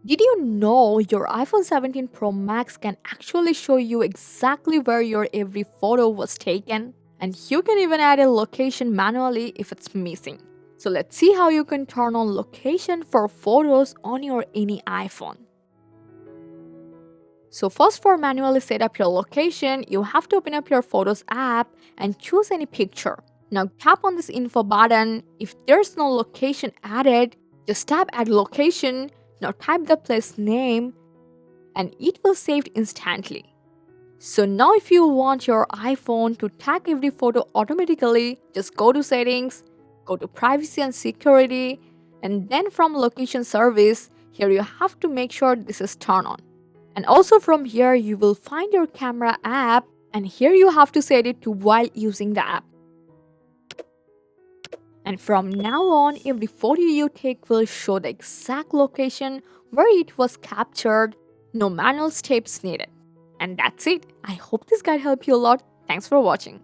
Did you know your iPhone 17 Pro Max can actually show you exactly where your every photo was taken? And you can even add a location manually if it's missing. So let's see how you can turn on location for photos on your any iPhone. So first, for manually set up your location, you have to open up your Photos app and choose any picture. Now tap on this info button. If there's no location added, just tap add location. Now type the place name and it will save instantly. So now if you want your iPhone to tag every photo automatically, just go to settings, go to privacy and security, and then from location service, here you have to make sure this is turned on. And also from here you will find your camera app, and here you have to set it to while using the app. And from now on, every photo you take will show the exact location where it was captured, no manual steps needed. And that's it. I hope this guide helped you a lot. Thanks for watching.